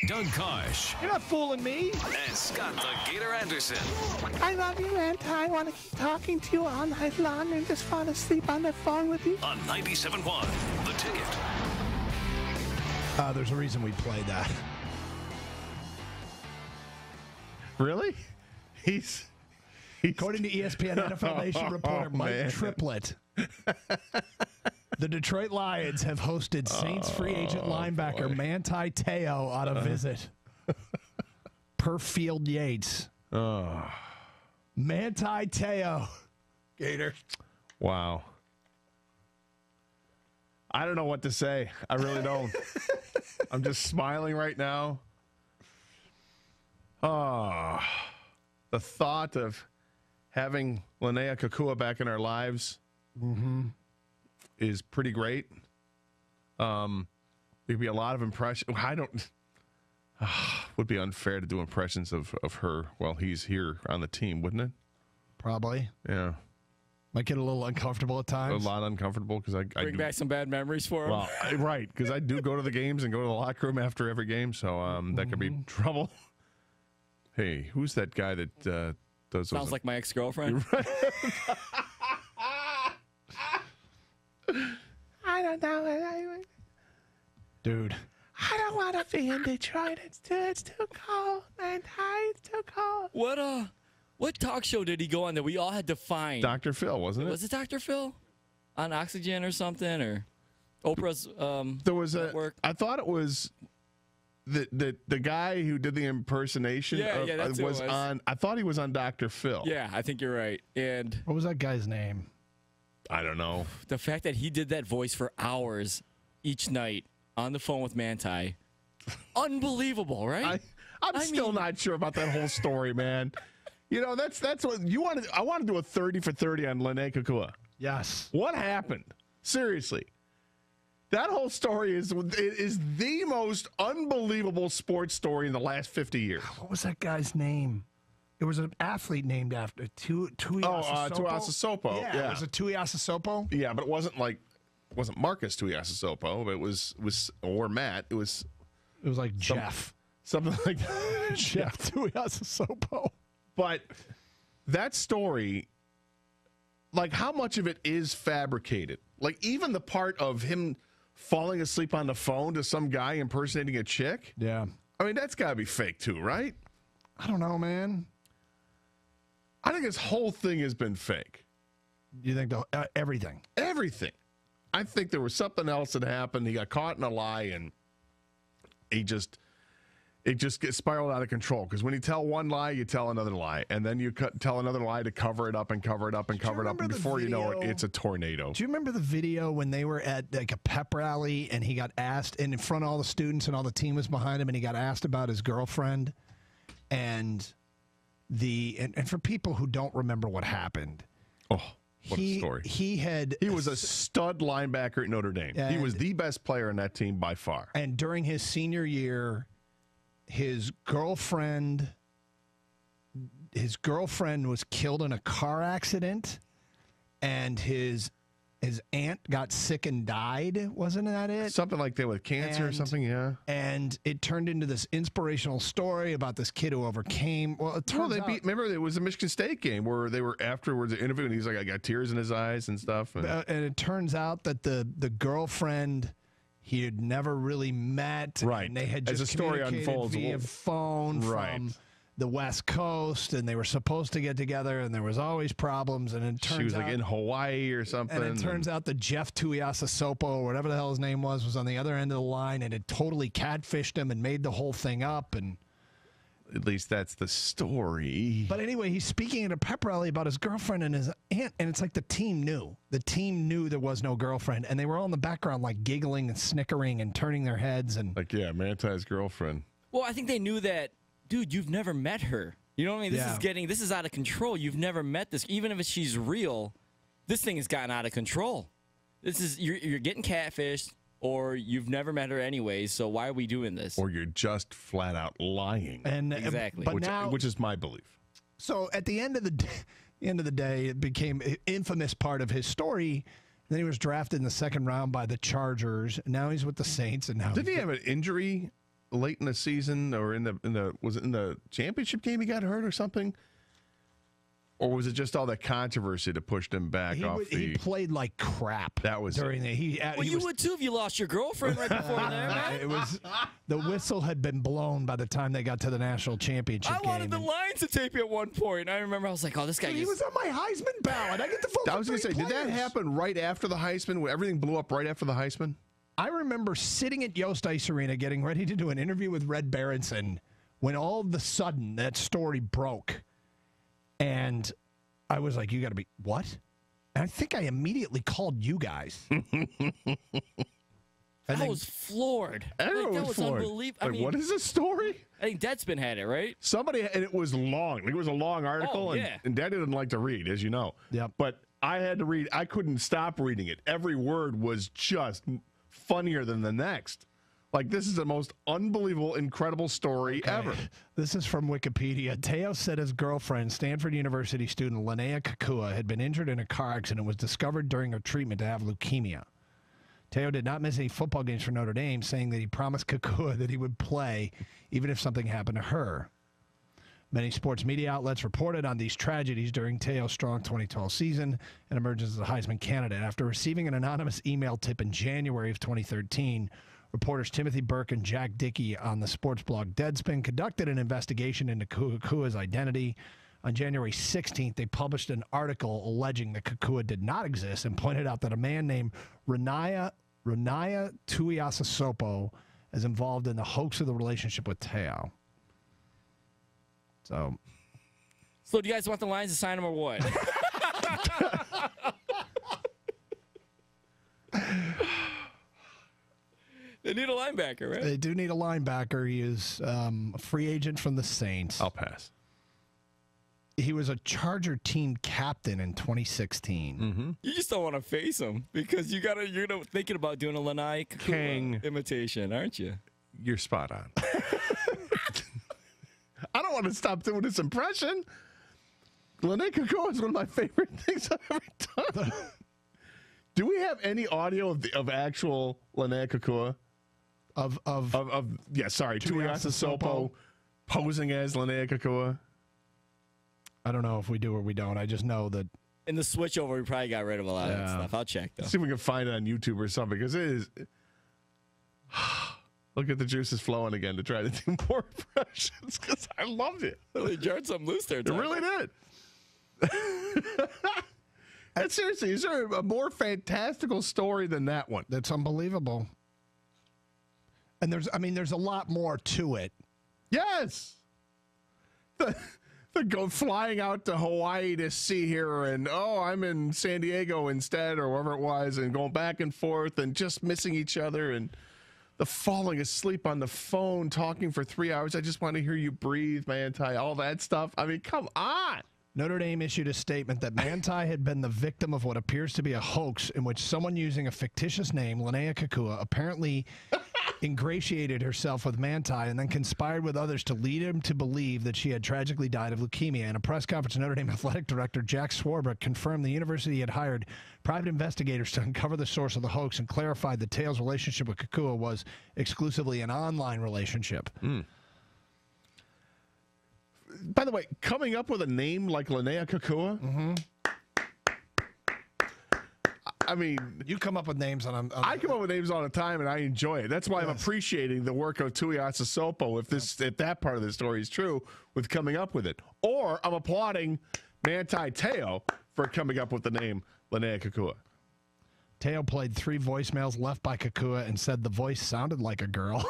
Doug Karsch. You're not fooling me. And Scott the Gator Anderson. I love you, Manti. I want to keep talking to you all night long and just fall asleep on the phone with you. On 97.1, The Ticket. There's a reason we played that. Really? He's According to ESPN NFL Nation reporter Mike Triplett, the Detroit Lions have hosted Saints free agent linebacker Manti Te'o on a visit. Per Field Yates. Manti Te'o. Gator. Wow. I don't know what to say. I really don't. I'm just smiling right now. The thought of having Linnea Kokua back in our lives is pretty great. There'd be a lot of impressions. Would be unfair to do impressions of her while he's here on the team, wouldn't it? Probably. Yeah. Might get a little uncomfortable at times. A lot uncomfortable because I bring back some bad memories for him. Well, right, because I do go to the games and go to the locker room after every game, so that could be trouble. Hey, who's that guy that does? Sounds like my ex-girlfriend. I don't know. Dude. I don't want to be in Detroit. It's too cold, Manti. It's too cold. What talk show did he go on that we all had to find? Dr. Phil, wasn't it? Was it Dr. Phil? On Oxygen or something? Or Oprah's there was network? I thought it was the guy who did the impersonation that's was on. I thought he was on Dr. Phil. Yeah, I think you're right. And what was that guy's name? I don't know. The fact that he did that voice for hours each night on the phone with Manti. Unbelievable, right? I'm still not sure about that whole story, man. You know, that's what you want to. I want to do a 30 for 30 on Linnea Kokua. Yes. What happened? Seriously, that whole story is the most unbelievable sports story in the last 50 years. What was that guy's name? It was an athlete named after Tuiasosopo. Yeah, was it Tuiasosopo? Yeah, but it wasn't Marcus Tuiasosopo. It was or Matt. It was like Jeff. Something like that. Jeff Tuiasosopo. But that story, like, how much of it is fabricated? Like, even the part of him falling asleep on the phone to some guy impersonating a chick? Yeah. I mean, that's got to be fake, too, right? I don't know, man. I think this whole thing has been fake. You think everything? Everything. I think there was something else that happened. He got caught in a lie, and it just gets spiraled out of control. Because when you tell one lie, you tell another lie, and then you tell another lie to cover it up and cover it up and cover it up, and before you know it, it's a tornado. Do you remember the video when they were at like a pep rally and he got asked, and in front of all the students and all the team was behind him, and he got asked about his girlfriend, and for people who don't remember what happened, what a story! He was a stud linebacker at Notre Dame. He was the best player on that team by far. And during his senior year, his girlfriend was killed in a car accident, and his aunt got sick and died. Wasn't that it? Something like that with cancer or something, yeah. And it turned into this inspirational story about this kid who overcame. Well, it turns out, remember, it was a Michigan State game where they were afterwards interviewing. He's like, I got tears in his eyes and stuff. And it turns out that the girlfriend he had never really met. Right. And they had just as a story communicated unfolds via phone from the West Coast, and they were supposed to get together, and there was always problems. And it turns she was out, like in Hawaii or something. And it turns out that Jeff Tuiasosopo, or whatever the hell his name was on the other end of the line, and had totally catfished him and made the whole thing up. And at least that's the story. But anyway, he's speaking at a pep rally about his girlfriend and his aunt, and it's like the team knew. The team knew there was no girlfriend, and they were all in the background like giggling and snickering and turning their heads. And like, yeah, Manti's girlfriend. Well, I think they knew that, dude, you've never met her. You know what I mean? This is out of control. You've never met this. Even if she's real, this thing has gotten out of control. You're getting catfished, or you've never met her anyways, so why are we doing this? Or you're just flat out lying. And exactly. Which is my belief. So at the end of the day, it became an infamous part of his story. Then he was drafted in the second round by the Chargers. And now he's with the Saints. And now didn't he have an injury late in the season or was it in the championship game he got hurt or something? Or was it just all that controversy that pushed him back He played like crap. That was during you would too if you lost your girlfriend right before there, man. It was the whistle had been blown by the time they got to the national championship game. I wanted the Lions to tape you at one point. I remember I was like, "Oh, this guy." He was on my Heisman ballot. I get the vote. I was going to say, did that happen right after the Heisman? When everything blew up right after the Heisman? I remember sitting at Yost Ice Arena getting ready to do an interview with Red Berenson when all of a sudden that story broke. And I was like, you got to be, what? And I think I immediately called you guys. I was floored. Everyone was floored. Unbelievable. Like, what is this story? I think Deadspin had it, right? Somebody, and it was long. It was a long article, and Daddy didn't like to read, as you know. Yep. But I had to read. I couldn't stop reading it. Every word was just funnier than the next. Like, this is the most unbelievable, incredible story ever. This is from Wikipedia. Te'o said his girlfriend, Stanford University student Linnea Kokua, had been injured in a car accident and was discovered during her treatment to have leukemia. Te'o did not miss any football games for Notre Dame, saying that he promised Kokua that he would play even if something happened to her. Many sports media outlets reported on these tragedies during Te'o's strong 2012 season and emergence as a Heisman candidate. After receiving an anonymous email tip in January of 2013, reporters Timothy Burke and Jack Dickey on the sports blog Deadspin conducted an investigation into Kokua's identity. On January 16th, they published an article alleging that Kokua did not exist and pointed out that a man named Linnea Tuiasosopo is involved in the hoax of the relationship with Te'o. So do you guys want the Lions to sign him or what? They need a linebacker, right? They do need a linebacker. He is a free agent from the Saints. I'll pass. He was a Charger team captain in 2016. Mm-hmm. You just don't want to face him because you're thinking about doing a Linnea Kokua imitation, aren't you? You're spot on. I don't want to stop doing this impression. Linnea Kokua is one of my favorite things I've ever done. Do we have any audio of actual Linnea Kokua? Tuiasosopo posing as Linnea Kokua? I don't know if we do or we don't. I just know that in the switchover, we probably got rid of a lot of that stuff. I'll check, though. See if we can find it on YouTube or something, because it is... Look at the juices flowing again to try to do more impressions, because I loved it. They jarred something loose there. It really did. And seriously, is there a more fantastical story than that one? That's unbelievable. And there's a lot more to it. Yes. The go flying out to Hawaii to see her, and I'm in San Diego instead, or wherever it was, and going back and forth and just missing each other, and the falling asleep on the phone, talking for 3 hours. I just want to hear you breathe, Manti, all that stuff. I mean, come on. Notre Dame issued a statement that Manti had been the victim of what appears to be a hoax in which someone using a fictitious name, Linnea Kokua, apparently ingratiated herself with Manti and then conspired with others to lead him to believe that she had tragically died of leukemia. In a press conference, Notre Dame athletic director Jack Swarbrick confirmed the university had hired private investigators to uncover the source of the hoax and clarified that Te'o's relationship with Kokua was exclusively an online relationship. By the way, coming up with a name like Linnea Kokua, I mean, you come up with names I come up with names all the time, and I enjoy it. That's why I'm appreciating the work of Tuiasosopo, if that part of the story is true, with coming up with it. Or I'm applauding Manti Te'o for coming up with the name Linnea Kokua. Te'o played 3 voicemails left by Kokua and said the voice sounded like a girl.